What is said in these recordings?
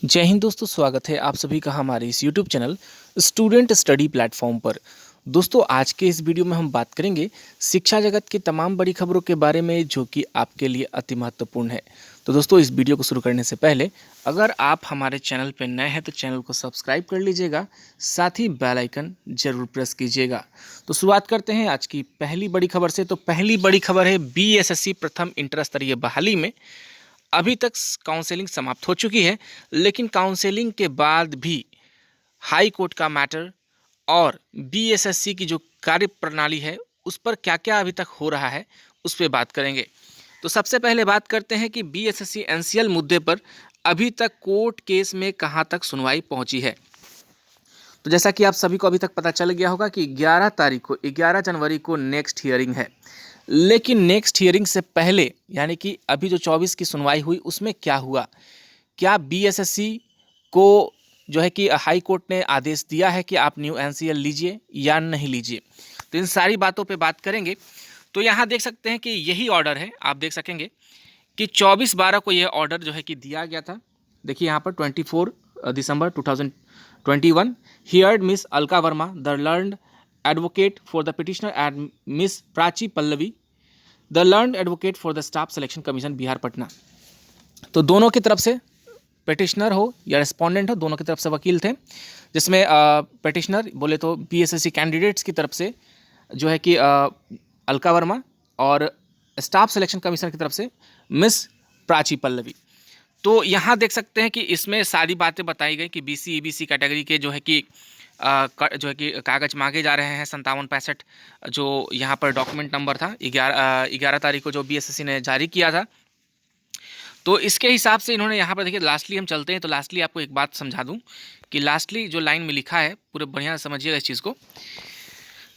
जय हिंद दोस्तों, स्वागत है आप सभी का हमारे इस YouTube channel student study platform पर। दोस्तों, आज के इस वीडियो में हम बात करेंगे शिक्षा जगत की तमाम बड़ी खबरों के बारे में जो कि आपके लिए अति महत्वपूर्ण है। तो दोस्तों, इस वीडियो को शुरू करने से पहले अगर आप हमारे चैनल पर नए हैं तो चैनल को सब्सक्राइब कर लीजिएगा, साथ ही बेल आइकन जरूर प्रेस कीजिएगा। तो शुरुआत करते हैं आज की पहली बड़ी खबर से। तो पहली बड़ी खबर है बीएसएससी प्रथम इंटर स्तरीय बहाली में अभी तक काउंसलिंग समाप्त हो चुकी है, लेकिन काउंसलिंग के बाद भी हाई कोर्ट का मैटर और बीएसएससी की जो कार्य प्रणाली है उस पर क्या क्या अभी तक हो रहा है उस पर बात करेंगे। तो सबसे पहले बात करते हैं कि बीएसएससी एनसीएल मुद्दे पर अभी तक कोर्ट केस में कहां तक सुनवाई पहुंची है। तो जैसा कि आप सभी को अभी तक पता चल गया होगा कि 11 जनवरी को नेक्स्ट हियरिंग है, लेकिन नेक्स्ट हियरिंग से पहले यानी कि अभी जो 24 की सुनवाई हुई उसमें क्या हुआ, क्या बीएसएससी को जो है कि हाई कोर्ट ने आदेश दिया है कि आप न्यू एनसीएल लीजिए या नहीं लीजिए। तो इन सारी बातों पे बात करेंगे। तो यहाँ देख सकते हैं कि यही ऑर्डर है, आप देख सकेंगे कि 24/12 को यह ऑर्डर जो है कि दिया गया था। देखिए यहाँ पर 24 दिसंबर 2021 heard miss Alka Verma the learned advocate for the petitioner and miss Prachi Pallavi the learned advocate for the staff selection commission Bihar Patna. तो दोनों की तरफ से पिटिशनर हो या रिस्पोंडेंट हो, दोनों की तरफ से वकील थे, जिसमें पिटिशनर बोले तो बीएसएससी कैंडिडेट्स की तरफ से जो है कि अलका वर्मा और स्टाफ सिलेक्शन कमीशन की तरफ से मिस प्राची पल्लवी। तो यहाँ देख सकते हैं कि इसमें सारी बातें बताई गई कि बीसी ईबीसी कैटेगरी के जो है कि कागज मांगे जा रहे हैं 5765, जो यहाँ पर डॉक्यूमेंट नंबर था 11 तारीख को जो बीएसएससी ने जारी किया था। तो इसके हिसाब से इन्होंने यहाँ पर देखिए, लास्टली हम चलते हैं तो लास्टली आपको एक बात समझा दूँ कि लास्टली जो लाइन में लिखा है पूरे बढ़िया समझिएगा इस चीज़ को।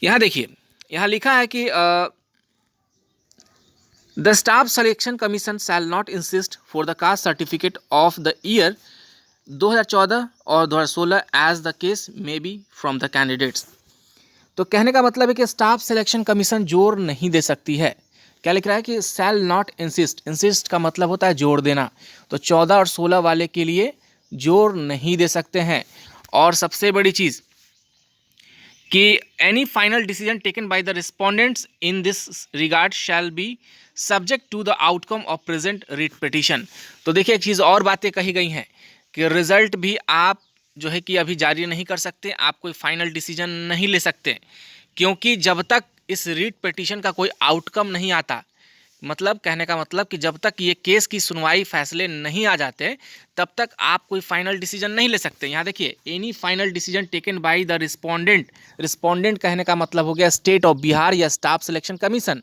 यहाँ देखिए, यहाँ लिखा है कि the staff selection commission shall not insist for the caste certificate of the year 2014 और 2016 as the case may be from the candidates. तो कहने का मतलब है कि स्टाफ सिलेक्शन कमीशन जोर नहीं दे सकती है। क्या लिख रहा है कि शैल नॉट इंसिस्ट, इंसिस्ट का मतलब होता है जोर देना, तो 14 और 16 वाले के लिए जोर नहीं दे सकते हैं। और सबसे बड़ी चीज़ कि any final decision taken by the respondents in this regard shall be subject to the outcome of present writ petition. तो देखिए, एक चीज़ और बातें कही गई हैं कि रिजल्ट भी आप जो है कि अभी जारी नहीं कर सकते, आप कोई फाइनल डिसीजन नहीं ले सकते, क्योंकि जब तक इस रीट पिटीशन का कोई आउटकम नहीं आता, मतलब कहने का मतलब कि जब तक ये केस की सुनवाई फैसले नहीं आ जाते तब तक आप कोई फाइनल डिसीजन नहीं ले सकते। यहाँ देखिए, any final decision taken by the respondent, respondent कहने का मतलब हो गया स्टेट ऑफ बिहार या स्टाफ सिलेक्शन कमीशन,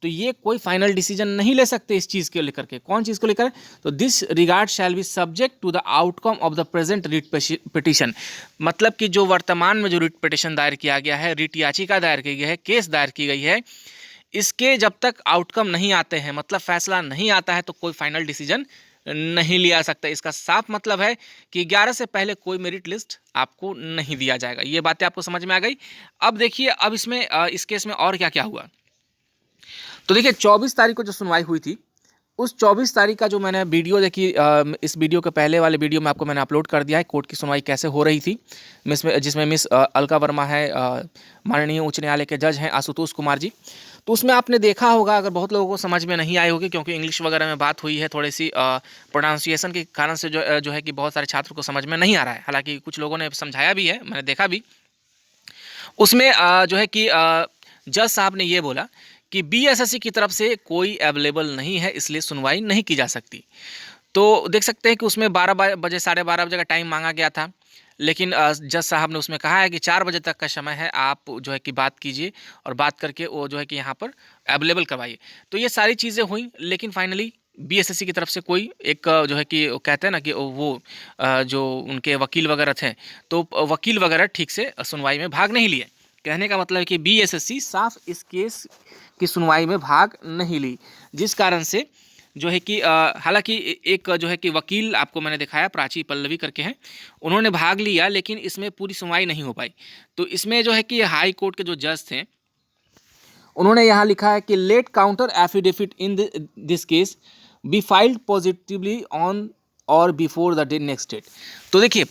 तो ये कोई फाइनल डिसीजन नहीं ले सकते इस चीज़ को लेकर के। कौन चीज़ को लेकर? तो this regard shall be subject to the outcome of the present writ petition, मतलब कि जो वर्तमान में जो रिट पिटीशन दायर किया गया है, रिट याचिका दायर की गई है, केस दायर की गई है, इसके जब तक आउटकम नहीं आते हैं, मतलब फैसला नहीं आता है, तो कोई फाइनल डिसीजन नहीं लिया सकता। इसका साफ मतलब है कि 11 से पहले कोई मेरिट लिस्ट आपको नहीं दिया जाएगा। ये बातें आपको समझ में आ गई। अब देखिए, अब इसमें इस केस में और क्या क्या हुआ। तो देखिए, 24 तारीख को जो सुनवाई हुई थी, उस 24 तारीख का जो मैंने वीडियो देखी, इस वीडियो के पहले वाले वीडियो में आपको मैंने अपलोड कर दिया है, कोर्ट की सुनवाई कैसे हो रही थी, जिसमें मिस अलका वर्मा है, माननीय उच्च न्यायालय के जज हैं आशुतोष कुमार जी। तो उसमें आपने देखा होगा, अगर बहुत लोगों को समझ में नहीं आई होगी क्योंकि इंग्लिश वगैरह में बात हुई है, थोड़ी सी प्रोनाउंसिएशन के कारण से जो है कि बहुत सारे छात्रों को समझ में नहीं आ रहा है। हालांकि कुछ लोगों ने समझाया भी है, मैंने देखा भी। उसमें जो है कि जज साहब ने ये बोला कि बीएसएससी की तरफ से कोई अवेलेबल नहीं है, इसलिए सुनवाई नहीं की जा सकती। तो देख सकते हैं कि उसमें 12 बजे 12:30 बजे का टाइम मांगा गया था, लेकिन जज साहब ने उसमें कहा है कि 4 बजे तक का समय है, आप जो है कि बात कीजिए और बात करके वो जो है कि यहाँ पर अवेलेबल करवाइए। तो ये सारी चीज़ें हुई, लेकिन फाइनली बीएसएससी की तरफ से कोई एक जो है कि कहते हैं ना कि वो जो उनके वकील वगैरह थे, तो वकील वगैरह ठीक से सुनवाई में भाग नहीं लिए। कहने का मतलब है कि बीएसएससी साफ इस केस की सुनवाई में भाग नहीं ली, जिस कारण से जो है कि हालांकि एक जो है कि वकील आपको मैंने दिखाया, प्राची पल्लवी करके हैं, उन्होंने भाग लिया, लेकिन इसमें पूरी सुनवाई नहीं हो पाई। तो इसमें जो है कि हाई कोर्ट के जो जज थे, उन्होंने यहाँ लिखा है कि let counter affidavit in this case be filed positively on or before the day next date. तो देखिए,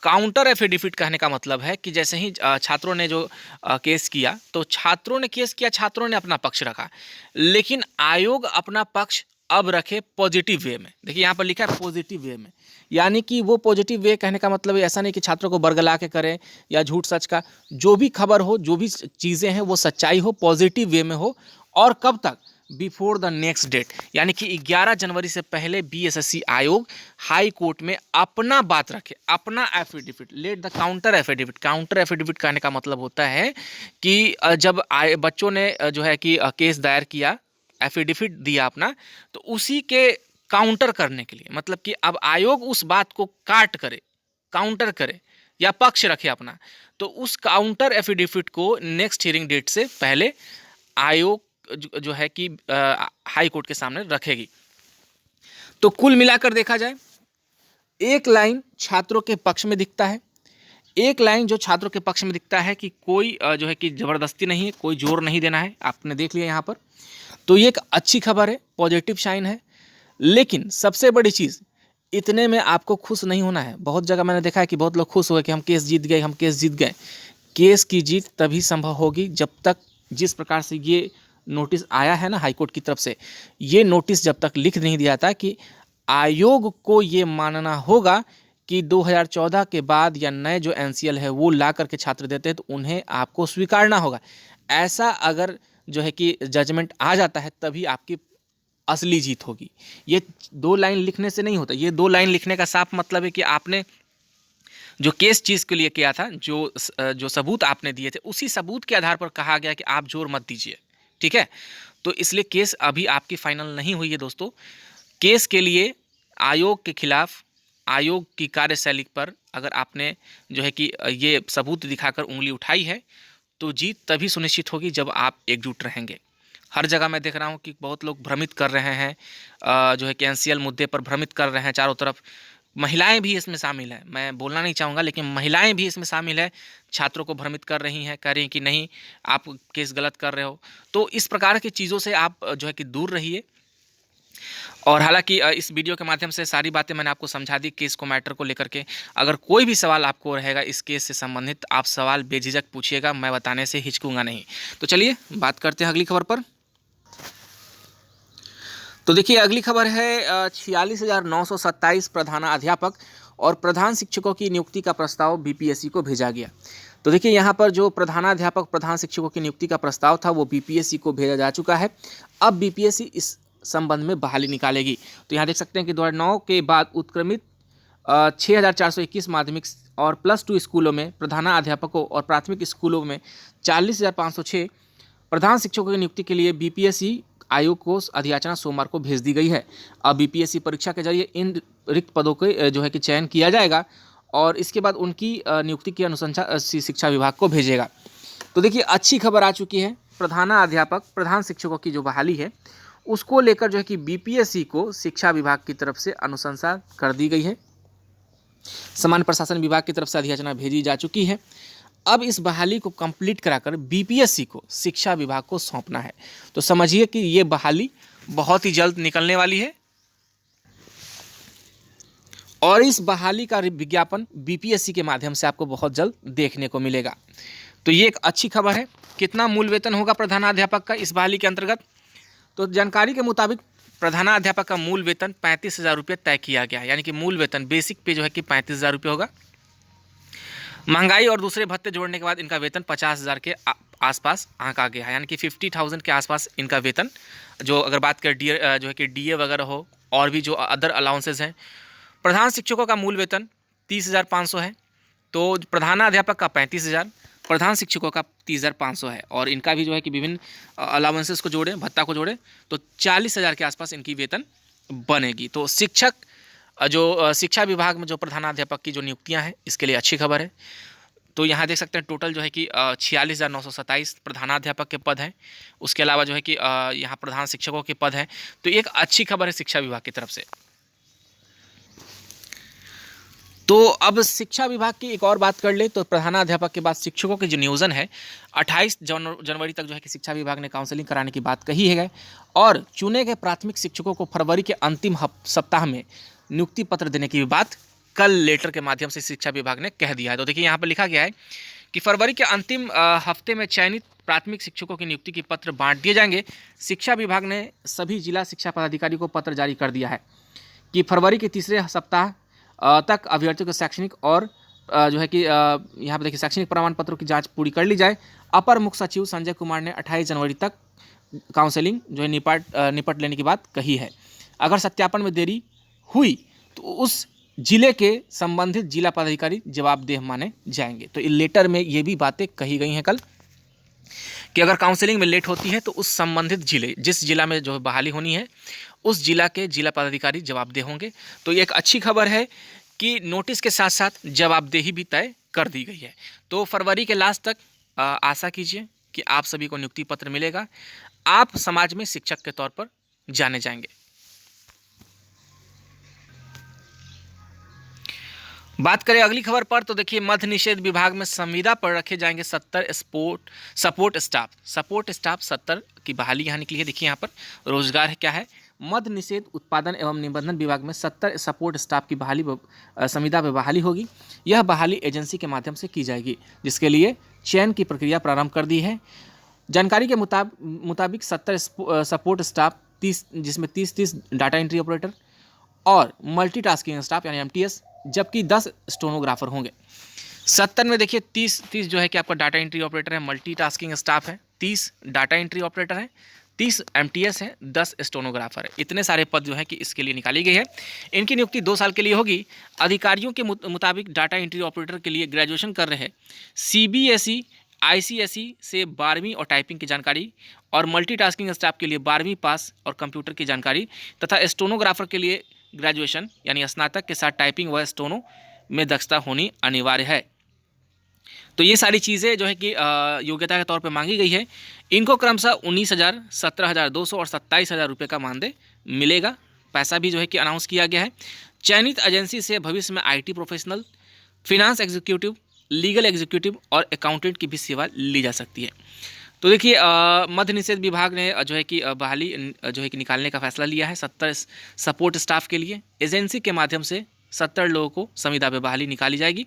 काउंटर एफिडेविट कहने का मतलब है कि जैसे ही छात्रों ने जो केस किया, तो छात्रों ने केस किया, छात्रों ने अपना पक्ष रखा, लेकिन आयोग अपना पक्ष अब रखे पॉजिटिव वे में। देखिए यहाँ पर लिखा है पॉजिटिव वे में, यानी कि वो पॉजिटिव वे कहने का मतलब ऐसा नहीं कि छात्रों को बरगला के करें या झूठ सच का, जो भी खबर हो, जो भी चीज़ें हैं वो सच्चाई हो, पॉजिटिव वे में हो। और कब तक? बिफोर द नेक्स्ट डेट, यानी कि 11 जनवरी से पहले बीएसएससी आयोग हाई कोर्ट में अपना बात रखे, अपना affidavit, let the counter affidavit. Counter affidavit कहने का मतलब होता है कि जब बच्चों ने जो है कि केस दायर किया, एफिडेविट दिया अपना, तो उसी के काउंटर करने के लिए, मतलब कि अब आयोग उस बात को काट करे, काउंटर करे या पक्ष रखे अपना, तो उस काउंटर एफिडेविट को नेक्स्ट हियरिंग डेट से पहले आयोग जो है कि हाई कोर्ट के सामने रखेगी। तो कुल मिलाकर देखा जाए, एक लाइन छात्रों के पक्ष में दिखता है, एक लाइन जो छात्रों के पक्ष में दिखता है कि कोई जो है कि ज़बरदस्ती नहीं है, कोई जोर नहीं देना है, आपने देख लिया यहाँ पर। तो ये एक अच्छी खबर है, पॉजिटिव साइन है। लेकिन सबसे बड़ी चीज़, इतने में आपको खुश नहीं होना है। बहुत जगह मैंने देखा है कि बहुत लोग खुश हुए कि हम केस जीत गए, हम केस जीत गए। केस की जीत तभी संभव होगी जब तक, जिस प्रकार से ये नोटिस आया है ना हाईकोर्ट की तरफ से, ये नोटिस जब तक लिख नहीं दिया था कि आयोग को ये मानना होगा कि 2014 के बाद या नए जो एनसीएल है वो ला करके छात्र देते हैं, तो उन्हें आपको स्वीकारना होगा। ऐसा अगर जो है कि जजमेंट आ जाता है, तभी आपकी असली जीत होगी। ये 2 लाइन लिखने से नहीं होता। ये 2 लाइन लिखने का साफ मतलब है कि आपने जो केस चीज़ के लिए किया था, जो सबूत आपने दिए थे, उसी सबूत के आधार पर कहा गया कि आप जोर मत दीजिए, ठीक है। तो इसलिए केस अभी आपकी फाइनल नहीं हुई है दोस्तों। केस के लिए आयोग के खिलाफ, आयोग की कार्यशैली पर अगर आपने जो है कि ये सबूत दिखाकर उंगली उठाई है, तो जीत तभी सुनिश्चित होगी जब आप एकजुट रहेंगे। हर जगह मैं देख रहा हूँ कि बहुत लोग भ्रमित कर रहे हैं, जो है कि एनसीएल मुद्दे पर भ्रमित कर रहे हैं चारों तरफ। महिलाएं भी इसमें शामिल हैं, मैं बोलना नहीं चाहूँगा, लेकिन महिलाएं भी इसमें शामिल है, छात्रों को भ्रमित कर रही हैं, कह रही हैं कि नहीं आप केस गलत कर रहे हो। तो इस प्रकार की चीज़ों से आप जो है कि दूर रहिए। और हालांकि इस वीडियो के माध्यम से सारी बातें मैंने आपको समझा दी केस को, मैटर को लेकर के। अगर कोई भी सवाल आपको रहेगा इस केस से संबंधित, आप सवाल बेझिझक पूछिएगा, मैं बताने से हिचकूंगा नहीं। तो चलिए बात करते हैं अगली खबर पर। तो देखिए अगली खबर है 46,927 प्रधानाध्यापक और प्रधान शिक्षकों की नियुक्ति का प्रस्ताव बीपीएससी को भेजा गया। तो देखिए यहाँ पर जो प्रधानाध्यापक, प्रधान शिक्षकों की नियुक्ति का प्रस्ताव था वो बीपीएससी को भेजा जा चुका है। अब बीपीएससी इस संबंध में बहाली निकालेगी। तो यहाँ देख सकते हैं कि 2009 के बाद उत्क्रमित 6,421 माध्यमिक और +2 स्कूलों में प्रधानाध्यापकों और प्राथमिक स्कूलों में 40,506 प्रधान शिक्षकों की नियुक्ति के लिए बीपीएससी आयोग को अधियाचना सोमवार को भेज दी गई है। अब बीपीएससी परीक्षा के जरिए इन रिक्त पदों के जो है कि चयन किया जाएगा और इसके बाद उनकी नियुक्ति की अनुशंसा शिक्षा विभाग को भेजेगा। तो देखिए अच्छी खबर आ चुकी है। प्रधानाध्यापक, प्रधान शिक्षकों की जो बहाली है उसको लेकर जो है कि बीपीएससी को शिक्षा विभाग की तरफ से अनुशंसा कर दी गई है। सामान्य प्रशासन विभाग की तरफ से अधियाचना भेजी जा चुकी है। अब इस बहाली को कंप्लीट कराकर बीपीएससी को शिक्षा विभाग को सौंपना है। तो समझिए कि ये बहाली बहुत ही जल्द निकलने वाली है और इस बहाली का विज्ञापन बीपीएससी के माध्यम से आपको बहुत जल्द देखने को मिलेगा। तो ये एक अच्छी खबर है। कितना मूल वेतन होगा प्रधानाध्यापक का इस बहाली के अंतर्गत? तो जानकारी के मुताबिक प्रधानाध्यापक का मूल वेतन 35,000 रुपये तय किया गया है, यानी कि मूल वेतन बेसिक पे जो है कि 35,000 रुपये होगा। महंगाई और दूसरे भत्ते जोड़ने के बाद इनका वेतन 50,000 के आसपास आंका गया है, यानी कि 50,000 के आसपास इनका वेतन, जो अगर बात करें जो है कि डीए वगैरह हो और भी जो अदर अलाउंसेज हैं। प्रधान शिक्षकों का मूल वेतन 30,500 है, तो प्रधानाध्यापक का 35,000, प्रधान शिक्षकों का 30,500 है और इनका भी जो है कि विभिन्न अलाउंसेस को जोड़े, भत्ता को जोड़े तो 40,000 के आसपास इनकी वेतन बनेगी। तो शिक्षक जो शिक्षा विभाग में जो प्रधानाध्यापक की जो नियुक्तियां हैं इसके लिए अच्छी खबर है। तो यहाँ देख सकते हैं टोटल जो है कि 46,927 प्रधानाध्यापक के पद हैं। उसके अलावा जो है कि यहाँ प्रधान शिक्षकों के पद हैं। तो एक अच्छी खबर है शिक्षा विभाग की तरफ से। तो अब शिक्षा विभाग की एक और बात कर ले तो प्रधानाध्यापक के बाद शिक्षकों के जो नियोजन है 28 जनवरी तक जो है कि शिक्षा विभाग ने काउंसलिंग कराने की बात कही है और चुने गए प्राथमिक शिक्षकों को फरवरी के अंतिम सप्ताह में नियुक्ति पत्र देने की भी बात कल लेटर के माध्यम से शिक्षा विभाग ने कह दिया है। तो देखिए यहाँ पर लिखा गया है कि फरवरी के अंतिम हफ्ते में चयनित प्राथमिक शिक्षकों की नियुक्ति के पत्र बांट दिए जाएंगे। शिक्षा विभाग ने सभी जिला शिक्षा पदाधिकारी को पत्र जारी कर दिया है कि फरवरी के तीसरे सप्ताह तक अभ्यर्थियों के शैक्षणिक और जो है कि यहाँ पर देखिए शैक्षणिक प्रमाण पत्रों की जांच पूरी कर ली जाए। अपर मुख्य सचिव संजय कुमार ने 28 जनवरी तक काउंसलिंग जो है निपट लेने की बात कही है। अगर सत्यापन में देरी हुई तो उस जिले के संबंधित जिला पदाधिकारी जवाबदेह माने जाएंगे। तो इस लेटर में ये भी बातें कही गई हैं कल कि अगर काउंसलिंग में लेट होती है तो उस संबंधित जिले, जिस जिला में जो बहाली होनी है उस जिला के जिला पदाधिकारी जवाबदेह होंगे। तो ये एक अच्छी खबर है कि नोटिस के साथ साथ जवाबदेही भी तय कर दी गई है। तो फरवरी के लास्ट तक आशा कीजिए कि आप सभी को नियुक्ति पत्र मिलेगा, आप समाज में शिक्षक के तौर पर जाने जाएंगे। बात करें अगली खबर पर तो देखिए मद्य निषेध विभाग में संविदा पर रखे जाएंगे 70 सपोर्ट स्टाफ 70 की बहाली यहाँ निकली है। देखिए यहाँ पर रोजगार है क्या है, मद्य निषेध उत्पादन एवं निबंधन विभाग में 70 सपोर्ट स्टाफ की बहाली संविदा पर बहाली होगी। यह बहाली एजेंसी के माध्यम से की जाएगी, जिसके लिए चयन की प्रक्रिया प्रारंभ कर दी है। जानकारी के मुताबिक 70 सपोर्ट स्टाफ 30, जिसमें 30 डाटा एंट्री ऑपरेटर और मल्टीटास्किंग स्टाफ यानी MTS, जबकि 10 स्टेनोग्राफर होंगे। 70 में देखिए 30 जो है कि आपका डाटा एंट्री ऑपरेटर है, मल्टीटास्किंग स्टाफ है, 30 डाटा एंट्री ऑपरेटर है, 30 MTS है, 10 स्टेनोग्राफर है। इतने सारे पद जो है कि इसके लिए निकाली गई है। इनकी नियुक्ति 2 साल के लिए होगी। अधिकारियों के मुताबिक डाटा एंट्री ऑपरेटर के लिए ग्रेजुएशन कर रहे CBSE ICSE से 12वीं और टाइपिंग की जानकारी, और मल्टीटास्किंग स्टाफ के लिए 12वीं पास और कंप्यूटर की जानकारी, तथा स्टेनोग्राफर के लिए ग्रेजुएशन यानी स्नातक के साथ टाइपिंग व स्टेनो में दक्षता होनी अनिवार्य है। तो ये सारी चीज़ें जो है कि योग्यता के तौर पे मांगी गई है। इनको क्रमशः 19,000, 17,200 और 27,000 रुपये का मानदेय मिलेगा। पैसा भी जो है कि अनाउंस किया गया है। चयनित एजेंसी से भविष्य में IT professional, finance executive, legal executive और अकाउंटेंट की भी सेवा ली जा सकती है। तो देखिए मद्य निषेध विभाग ने जो है कि बहाली जो है कि निकालने का फैसला लिया है 70 सपोर्ट स्टाफ के लिए। एजेंसी के माध्यम से 70 लोगों को संविदा पे बहाली निकाली जाएगी।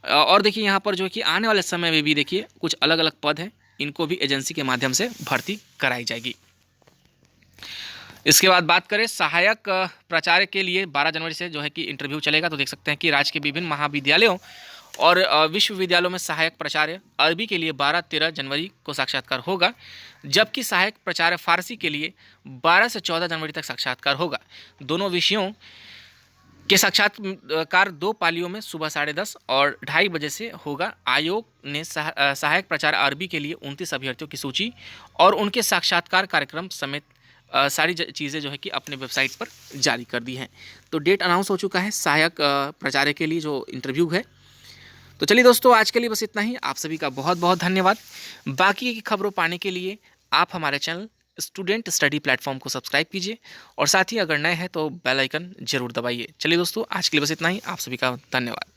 और देखिए यहाँ पर जो है कि आने वाले समय में भी देखिए कुछ अलग अलग पद हैं, इनको भी एजेंसी के माध्यम से भर्ती कराई जाएगी। इसके बाद बात करें सहायक प्राचार्य के लिए 12 जनवरी से जो है कि इंटरव्यू चलेगा। तो देख सकते हैं कि राज्य के विभिन्न महाविद्यालयों और विश्वविद्यालयों में सहायक प्राचार्य अरबी के लिए 12-13 जनवरी को साक्षात्कार होगा, जबकि सहायक प्राचार्य फारसी के लिए 12 से 14 जनवरी तक साक्षात्कार होगा। दोनों विषयों के साक्षात्कार 2 पालियों में सुबह 10:30 और 2:30 बजे से होगा। आयोग ने सहायक प्राचार्य अरबी के लिए 29 अभ्यर्थियों की सूची और उनके साक्षात्कार कार्यक्रम समेत सारी चीज़ें जो है कि अपने वेबसाइट पर जारी कर दी हैं। तो डेट अनाउंस हो चुका है सहायक प्राचार्य के लिए जो इंटरव्यू है। तो चलिए दोस्तों, आज के लिए बस इतना ही। आप सभी का बहुत बहुत धन्यवाद। बाकी की खबरों पाने के लिए आप हमारे चैनल स्टूडेंट स्टडी प्लेटफॉर्म को सब्सक्राइब कीजिए और साथ ही अगर नए हैं तो बेल आइकन जरूर दबाइए। चलिए दोस्तों, आज के लिए बस इतना ही। आप सभी का धन्यवाद।